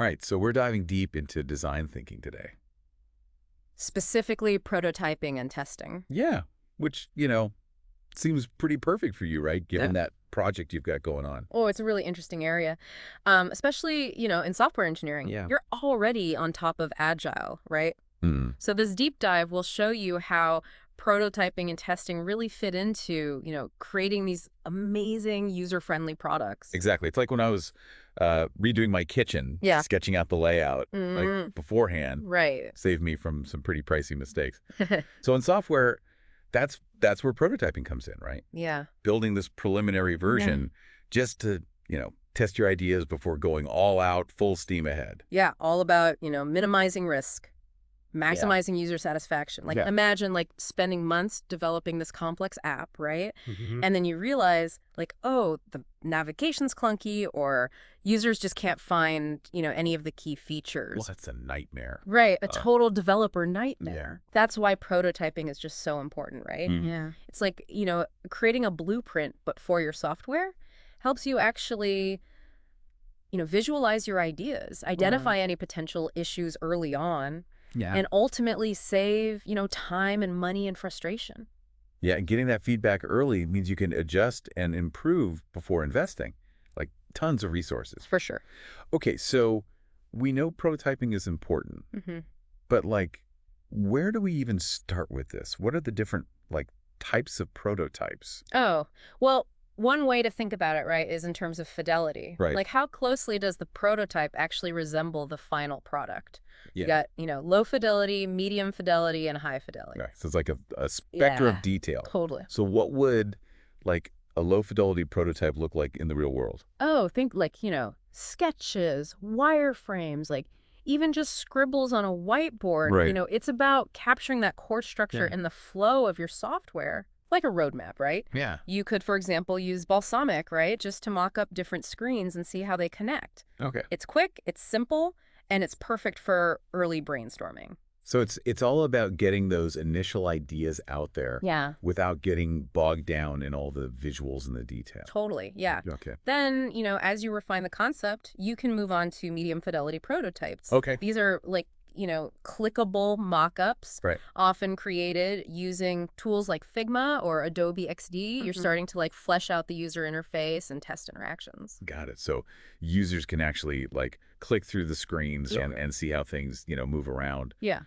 All right, so we're diving deep into design thinking today. Specifically prototyping and testing. Yeah, which, seems pretty perfect for you, right? Yeah. Given that project you've got going on. Oh, it's a really interesting area. Especially, in software engineering. Yeah. You're already on top of Agile, right? Hmm. So this deep dive will show you how prototyping and testing really fit into, creating these amazing user-friendly products. Exactly. It's like when I was redoing my kitchen, Yeah. sketching out the layout Mm, beforehand, right. saved me from some pretty pricey mistakes. So in software, that's where prototyping comes in, right? Yeah. Building this preliminary version just to, test your ideas before going all out, full steam ahead. Yeah, all about, minimizing risk, maximizing user satisfaction. Like Yeah. imagine like spending months developing this complex app, right? Mhm. And then you realize like, oh, the navigation's clunky or users just can't find, any of the key features. Well, that's a nightmare. Right, a total developer nightmare. Yeah. That's why prototyping is just so important, right? Mm. Yeah. It's like, creating a blueprint but for your software helps you actually visualize your ideas, identify any potential issues early on, Yeah. and ultimately save, time and money and frustration. Yeah, and getting that feedback early means you can adjust and improve before investing, like tons of resources. For sure. Okay, so we know prototyping is important, but where do we even start with this? What are the different types of prototypes? Oh, well, one way to think about it, right, is in terms of fidelity. Right. Like how closely does the prototype actually resemble the final product? Yeah. You got, low fidelity, medium fidelity, and high fidelity. Right. So it's like a spectrum Yeah. of detail. Totally. So what would a low fidelity prototype look like in the real world? Oh, think like, sketches, wireframes, like even just scribbles on a whiteboard. Right. It's about capturing that core structure Yeah. and the flow of your software, like a roadmap, right? Yeah. You could, for example, use Balsamiq, right? Just to mock up different screens and see how they connect. Okay. It's quick, it's simple, and it's perfect for early brainstorming. So it's all about getting those initial ideas out there Yeah, without getting bogged down in all the visuals and the detail. totally. Yeah. Okay. Then, as you refine the concept, you can move on to medium fidelity prototypes. Okay. These are like, clickable mock-ups, Right. often created using tools like Figma or Adobe XD. You're starting to flesh out the user interface and test interactions. Got it. So users can actually click through the screens Yeah. and see how things, move around, Yeah,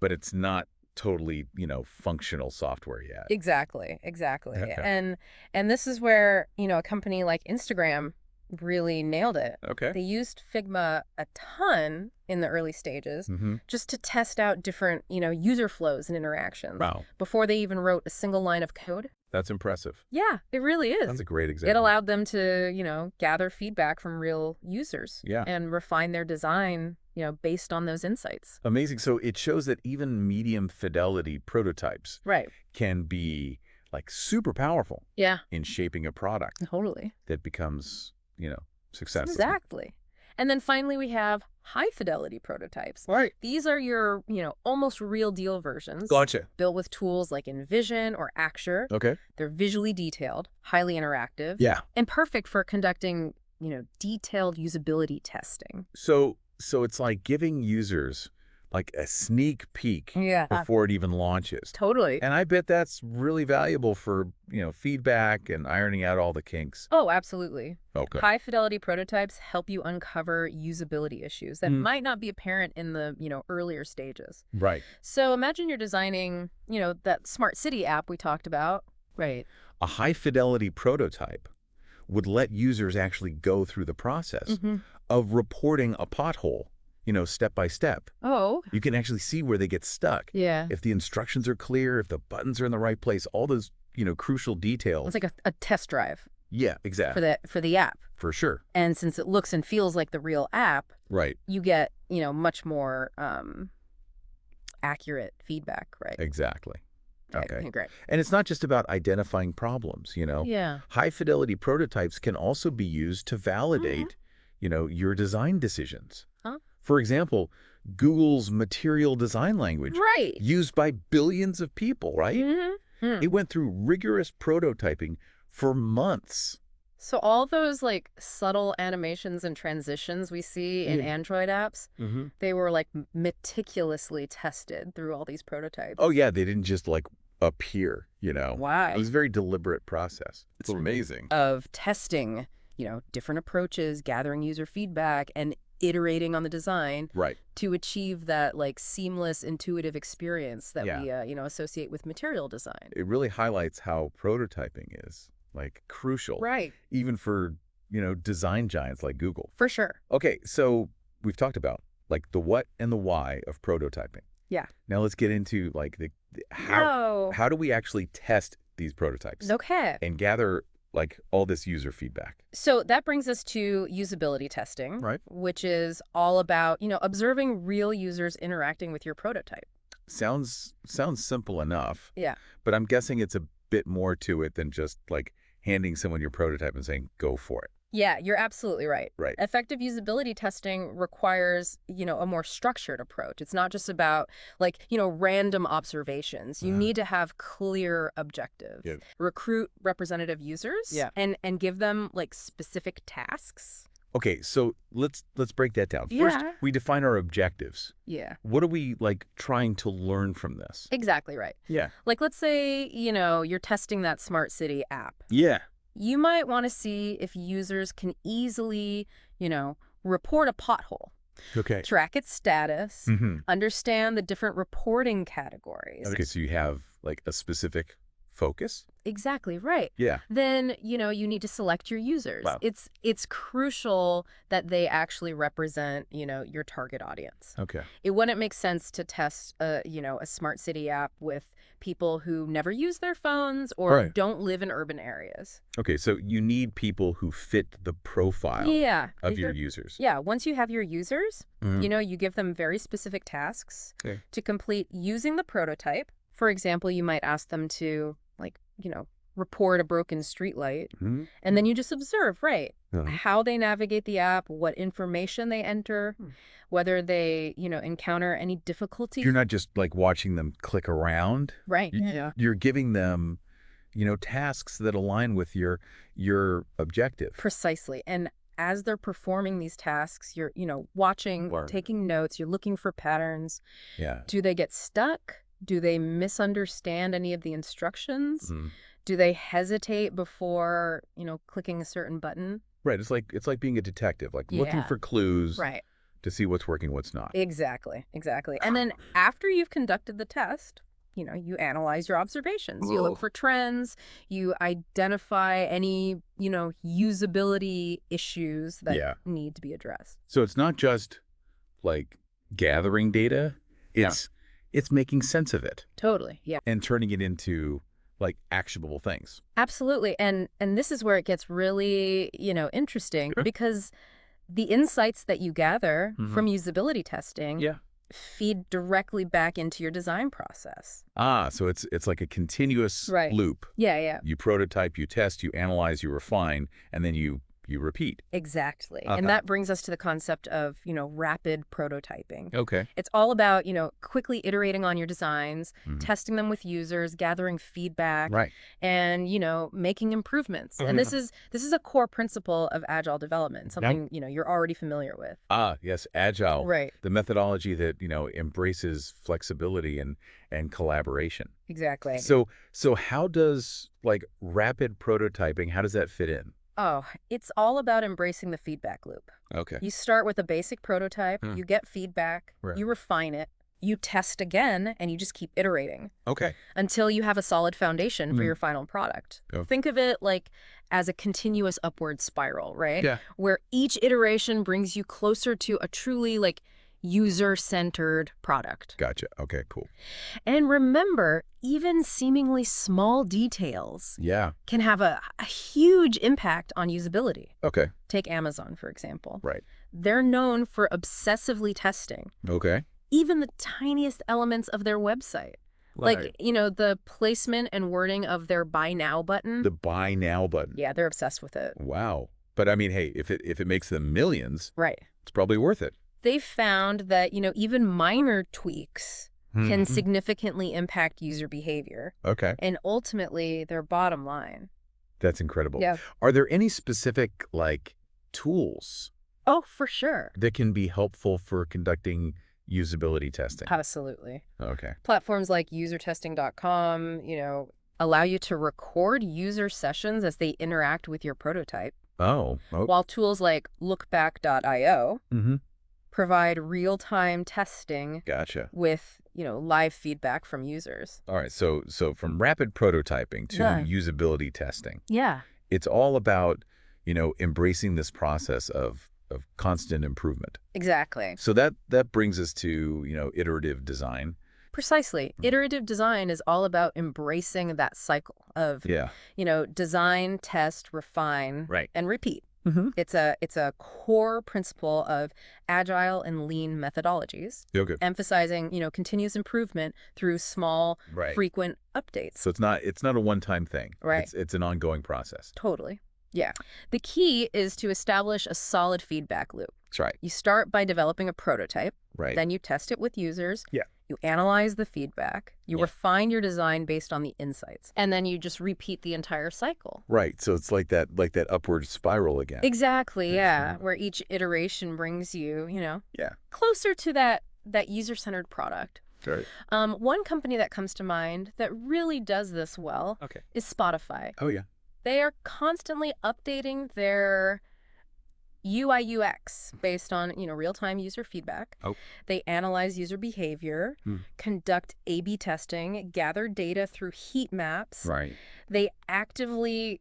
but it's not totally, functional software yet. exactly. Okay. And this is where, a company like Instagram really nailed it. Okay. They used Figma a ton in the early stages Mm-hmm. just to test out different, user flows and interactions Wow. before they even wrote a single line of code. That's impressive. Yeah, it really is. That's a great It example. allowed them to, gather feedback from real users Yeah. and refine their design, based on those insights. Amazing. So it shows that even medium fidelity prototypes Right. can be super powerful Yeah, in shaping a product totally. that becomes, successful. Exactly. And then finally, we have high fidelity prototypes. Right. These are your, almost real deal versions Gotcha. built with tools like InVision or Axure. Okay. They're visually detailed, highly interactive, Yeah. and perfect for conducting, detailed usability testing. So it's like giving users a sneak peek Yeah. before it even launches. Totally. And I bet that's really valuable for, feedback and ironing out all the kinks. Oh, absolutely. Okay. High fidelity prototypes help you uncover usability issues that might not be apparent in the, earlier stages. Right. So imagine you're designing, that smart city app we talked about. Right. A high fidelity prototype would let users actually go through the process of reporting a pothole, step by step. Oh, You can actually see where they get stuck. yeah. If the instructions are clear, if the buttons are in the right place, all those, crucial details. It's like a test drive Yeah, exactly. for the app. For sure. And since it looks and feels like the real app, Right. you get, much more accurate feedback, right? Exactly. Right. Okay. Great. And it's not just about identifying problems, Yeah. High fidelity prototypes can also be used to validate, your design decisions. Huh? For example, Google's material design language Right. used by billions of people, right? Mm-hmm. It went through rigorous prototyping for months. So all those like subtle animations and transitions we see in Yeah. Android apps, Mm-hmm. they were like meticulously tested through all these prototypes. Oh, yeah, they didn't just, like, appear, It Why? was a very deliberate process. It's amazing. Of testing, different approaches, gathering user feedback, and iterating on the design Right. to achieve that like seamless, intuitive experience that Yeah. we associate with material design. It really highlights how prototyping is, like, crucial, Right. even for, design giants like Google. For sure. Okay, so we've talked about, like, the what and the why of prototyping. Yeah. Now let's get into, like, No. how do we actually test these prototypes Okay. and gather, like, all this user feedback? So that brings us to usability testing, Right. which is all about, observing real users interacting with your prototype. Sounds simple enough, Yeah. but I'm guessing it's a bit more to it than just, like, handing someone your prototype and saying, go for it. Yeah, you're absolutely right. Right. Effective usability testing requires, a more structured approach. It's not just about like, random observations. You need to have clear objectives. Yeah. Recruit representative users Yeah. and give them like specific tasks. Okay, so let's break that down. First, Yeah. we define our objectives. Yeah. What are we, like, trying to learn from this? Exactly right. Yeah. Like let's say, you're testing that smart city app. Yeah. You might want to see if users can easily, report a pothole, Okay. track its status, Mm-hmm. understand the different reporting categories. Okay, so you have, like, a specific focus? Exactly right. Yeah. Then, you need to select your users. Wow. It's crucial that they actually represent, your target audience. Okay. It wouldn't make sense to test a smart city app with people who never use their phones or Right. don't live in urban areas. Okay, so you need people who fit the profile Yeah. of your users. Yeah, once you have your users, Mhm. you give them very specific tasks Okay. to complete using the prototype. For example, you might ask them to, like, report a broken streetlight, Mhm. and then you just observe, right, Uh-huh. how they navigate the app, what information they enter, Hmm. whether they, encounter any difficulty. You're not just, like, watching them click around. Right. You're giving them, tasks that align with your objective. Precisely. And as they're performing these tasks, you're, watching, Learn. taking notes, you're looking for patterns. Yeah. Do they get stuck? Do they misunderstand any of the instructions? Mhm. Do they hesitate before, clicking a certain button? Right. It's like being a detective, like looking Yeah. for clues Right. to see what's working, what's not. Exactly. And then after you've conducted the test, you analyze your observations. You Ugh. look for trends. You identify any, usability issues that Yeah. need to be addressed. So it's not just, like, gathering data. It's making sense of it Totally. Yeah. and turning it into, like, actionable things. Absolutely. And this is where it gets really, interesting Sure. because the insights that you gather Mhm. from usability testing Yeah. feed directly back into your design process. So it's like a continuous Right. loop. Yeah. You prototype, you test, you analyze, you refine, and then you repeat. Exactly. Uh-huh. And that brings us to the concept of, rapid prototyping. Okay. It's all about, quickly iterating on your designs, Mhm. testing them with users, gathering feedback, Right. and, making improvements. And this is a core principle of agile development, something, you're already familiar with. Yes, agile. Right. The methodology that, embraces flexibility and collaboration. Exactly. So how does, like, rapid prototyping, how does that fit in? Oh, it's all about embracing the feedback loop. Okay. You start with a basic prototype, you get feedback, Right. you refine it, you test again, and you just keep iterating Okay. until you have a solid foundation for your final product. Oh. Think of it like as a continuous upward spiral, right? Yeah. Where each iteration brings you closer to a truly like user-centered product. Gotcha. Okay, cool. And remember, even seemingly small details Yeah. can have a huge impact on usability. Okay. Take Amazon, for example. Right. They're known for obsessively testing Okay. even the tiniest elements of their website. Like, the placement and wording of their buy now button. The buy now button. Yeah, they're obsessed with it. Wow. But I mean, hey, if it makes them millions, Right. it's probably worth it. They found that, even minor tweaks can Mhm. significantly impact user behavior Okay. and ultimately their bottom line. That's incredible. Yeah. Are there any specific, like, tools Oh, for sure. that can be helpful for conducting usability testing? Absolutely. Okay. Platforms like usertesting.com, allow you to record user sessions as they interact with your prototype, Oh. while tools like lookback.io Mm-hmm. provide real-time testing Gotcha. with, live feedback from users. All right. So from rapid prototyping to Yeah. usability testing, Yeah. it's all about, embracing this process of constant improvement. Exactly. So that brings us to, iterative design. Precisely. Iterative design is all about embracing that cycle of, Yeah. design, test, refine, Right. and repeat. Mm-hmm. It's a core principle of agile and lean methodologies, Okay. emphasizing, continuous improvement through small, Right. frequent updates. So it's not a one-time thing. Right. It's an ongoing process. Totally. Yeah. The key is to establish a solid feedback loop. That's right. You start by developing a prototype, Right. then you test it with users. Yeah. You analyze the feedback, you Yeah. refine your design based on the insights, and then you just repeat the entire cycle. Right. So it's like that upward spiral again. Exactly, yeah, Excellent. where each iteration brings you, Yeah. closer to that user-centered product. Right. One company that comes to mind that really does this well Okay. is Spotify. Oh yeah. They are constantly updating their UI UX based on, real-time user feedback. Oh. They analyze user behavior, conduct A/B testing, gather data through heat maps. Right. They actively,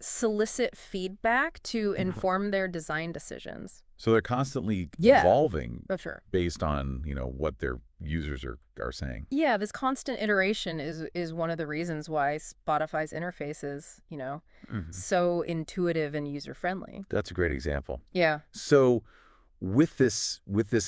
solicit feedback to inform their design decisions. So they're constantly Yeah. evolving For sure. based on, what their users are saying. Yeah, this constant iteration is one of the reasons why Spotify's interface is, so intuitive and user-friendly. That's a great example. Yeah, So with this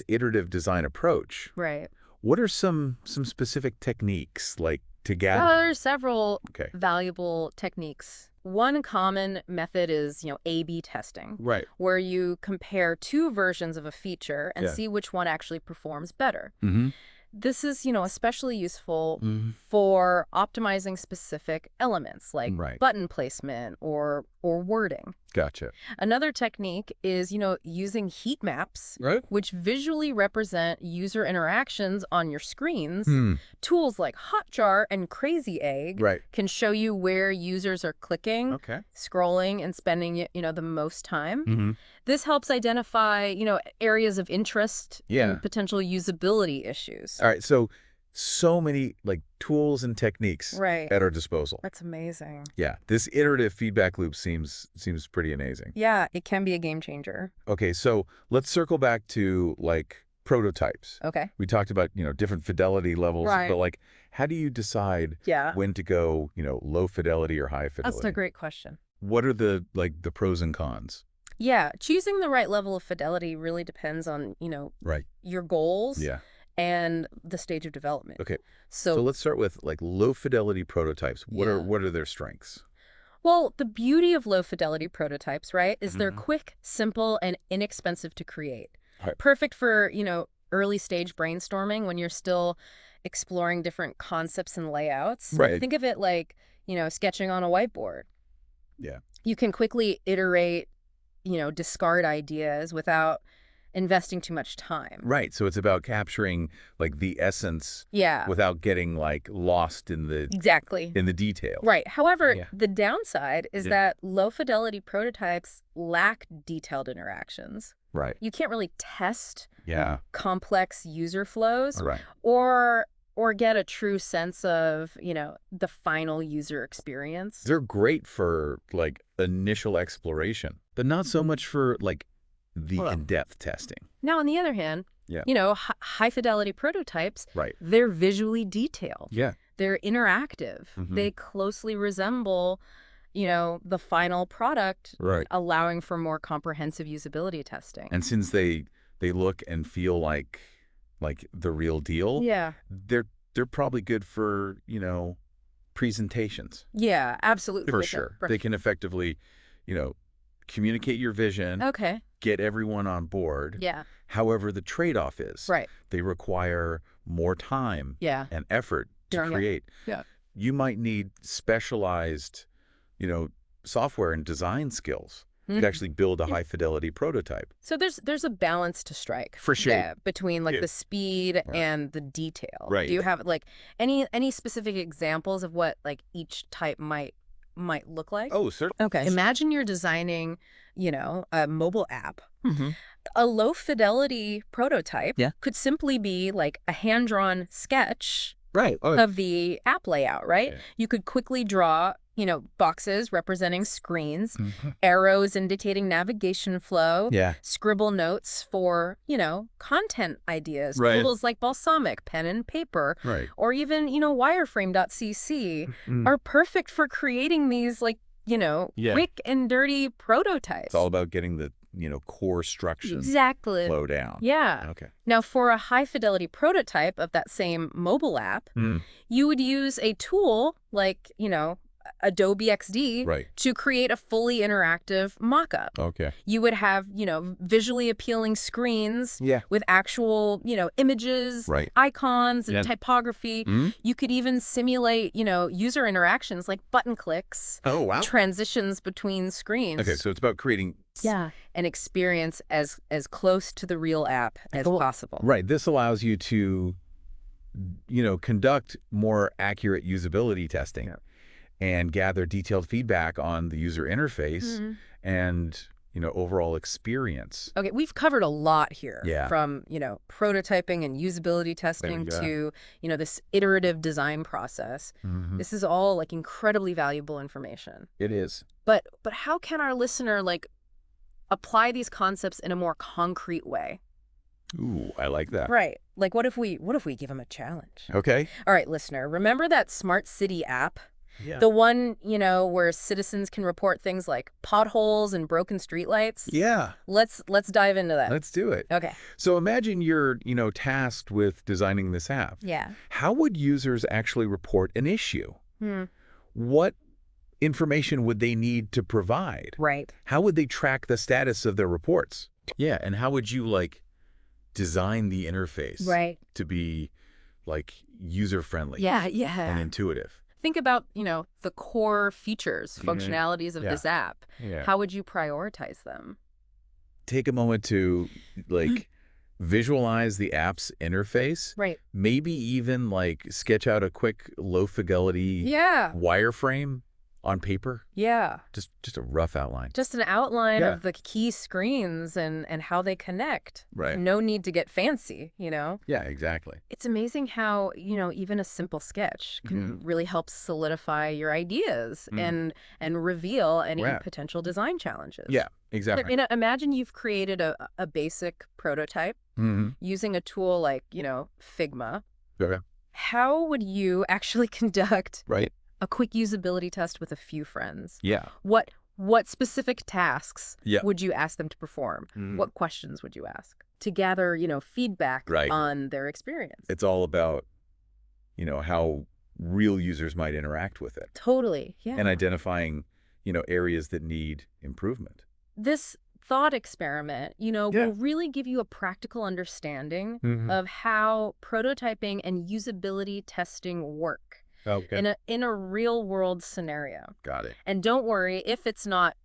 iterative design approach, right. what are some specific techniques like to gather? There's several Okay. valuable techniques. One common method is, A/B testing, Right. where you compare two versions of a feature and Yeah. see which one actually performs better. Mm-hmm. This is, especially useful Mm-hmm. for optimizing specific elements like Right. button placement or wording. Gotcha. Another technique is, using heat maps, Right. which visually represent user interactions on your screens. Tools like Hotjar and Crazy Egg Right. can show you where users are clicking, Okay. scrolling, and spending, the most time. Mm-hmm. This helps identify, areas of interest Yeah. and potential usability issues. All right. So many like tools and techniques Right. at our disposal. That's amazing. Yeah. This iterative feedback loop seems pretty amazing. Yeah, it can be a game changer. Okay. So let's circle back to like prototypes. Okay. We talked about, different fidelity levels, Right. but like, how do you decide Yeah. when to go, low fidelity or high fidelity? That's a great question. What are the pros and cons? Yeah, choosing the right level of fidelity really depends on, Right. your goals Yeah. and the stage of development. Okay. So, So let's start with like low fidelity prototypes. What Yeah. are their strengths? well, the beauty of low fidelity prototypes, right, is they're Mhm. quick, simple, and inexpensive to create. Right. Perfect for, early stage brainstorming when you're still exploring different concepts and layouts. Right. Think of it like, sketching on a whiteboard. Yeah. You can quickly iterate, discard ideas without investing too much time. Right. So it's about capturing like the essence Yeah, without getting like lost in the exactly. detail. Right. However, Yeah. the downside is Yeah. that low fidelity prototypes lack detailed interactions. Right. You can't really test Yeah. complex user flows All right. or get a true sense of, the final user experience. They're great for like initial exploration, but not so much for like the Well. in-depth testing. Now, on the other hand, Yeah. high fidelity prototypes, Right. they're visually detailed. Yeah. They're interactive. Mhm. They closely resemble, the final product, Right. allowing for more comprehensive usability testing. And since they look and feel like the real deal, Yeah. they're probably good for, presentations. Yeah, absolutely. For sure. They can effectively, communicate your vision, Okay. get everyone on board. Yeah. However, the trade-off is Right. they require more time Yeah. and effort to Yeah. create. Yeah. You might need specialized, software and design skills to actually build a high-fidelity prototype. So there's a balance to strike. For sure. Yeah, between like the speed and the detail. Right. Do you have like any specific examples of what like each type might look like? Oh, certainly. Okay. Imagine you're designing, a mobile app. A low-fidelity prototype could simply be like a hand-drawn sketch of the app layout, right? Yeah. You could quickly draw, boxes representing screens, arrows indicating navigation flow, scribble notes for, content ideas, tools like Balsamiq, pen and paper, or even, wireframe.cc are perfect for creating these like, quick and dirty prototypes. It's all about getting the core structure flow down. Yeah. Okay. Now, for a high-fidelity prototype of that same mobile app, you would use a tool like, Adobe XD to create a fully interactive mock-up. Okay. You would have, visually appealing screens with actual, images, icons, and typography. You could even simulate, user interactions like button clicks, transitions between screens. Okay, so it's about creating an experience as close to the real app as possible. Right. This allows you to, conduct more accurate usability testing and gather detailed feedback on the user interface and, overall experience. Okay, we've covered a lot here from, prototyping and usability testing to, this iterative design process. This is all like incredibly valuable information. It is. But how can our listener like apply these concepts in a more concrete way? Ooh, I like that. Right. Like what if we give them a challenge? Okay. All right, listener, remember that Smart City app? Yeah. The one, where citizens can report things like potholes and broken streetlights? Yeah. Let's dive into that. Let's do it. Okay. So imagine you're, tasked with designing this app. Yeah. How would users actually report an issue? What information would they need to provide? Right. How would they track the status of their reports? Yeah, and how would you, design the interface to be, user-friendly and intuitive? Think about, the core features, functionalities of this app. Yeah. How would you prioritize them? Take a moment to, visualize the app's interface. Right. Maybe even, sketch out a quick low-fidelity wireframe on paper. Yeah. Just a rough outline. Just an outline of the key screens and how they connect. Right. No need to get fancy, Yeah, exactly. It's amazing how, even a simple sketch can really help solidify your ideas and reveal any potential design challenges. Yeah, exactly. Imagine you've created a basic prototype using a tool like, Figma. Okay. How would you actually conduct a quick usability test with a few friends? Yeah. What specific tasks would you ask them to perform? What questions would you ask to gather, feedback on their experience? It's all about, how real users might interact with it. Totally. Yeah. And identifying, areas that need improvement. This thought experiment, will really give you a practical understanding of how prototyping and usability testing work. Okay. In a real world scenario. Got it. And don't worry if it's not,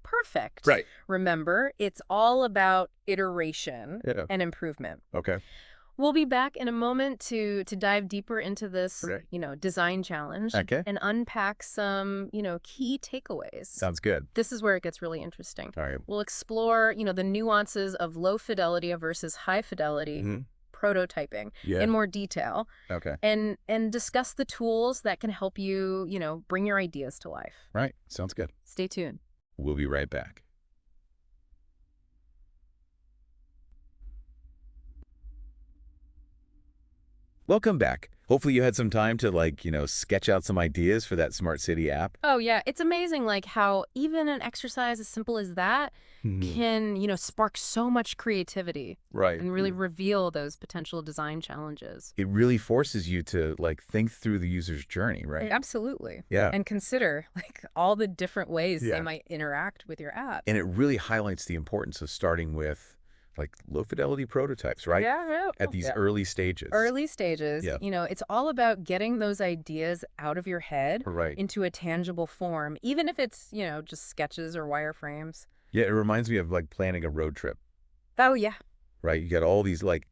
perfect. Right. Remember, it's all about iteration and improvement. Okay. We'll be back in a moment to dive deeper into this, design challenge and unpack some, key takeaways. Sounds good. This is where it gets really interesting. All right. We'll explore, the nuances of low fidelity versus high fidelity prototyping in more detail. Okay. And discuss the tools that can help you, bring your ideas to life. Right. Sounds good. Stay tuned. We'll be right back. Welcome back. Hopefully you had some time to sketch out some ideas for that Smart City app. Oh, yeah. It's amazing how even an exercise as simple as that can, spark so much creativity. Right. And really reveal those potential design challenges. It really forces you to think through the user's journey, right? Absolutely. Yeah. And consider all the different ways they might interact with your app. And it really highlights the importance of starting with like low-fidelity prototypes, right? Yeah. At these early stages. Early stages. Yeah. It's all about getting those ideas out of your head into a tangible form, even if it's, just sketches or wireframes. Yeah, it reminds me of like planning a road trip. Oh, yeah. Right? You got all these like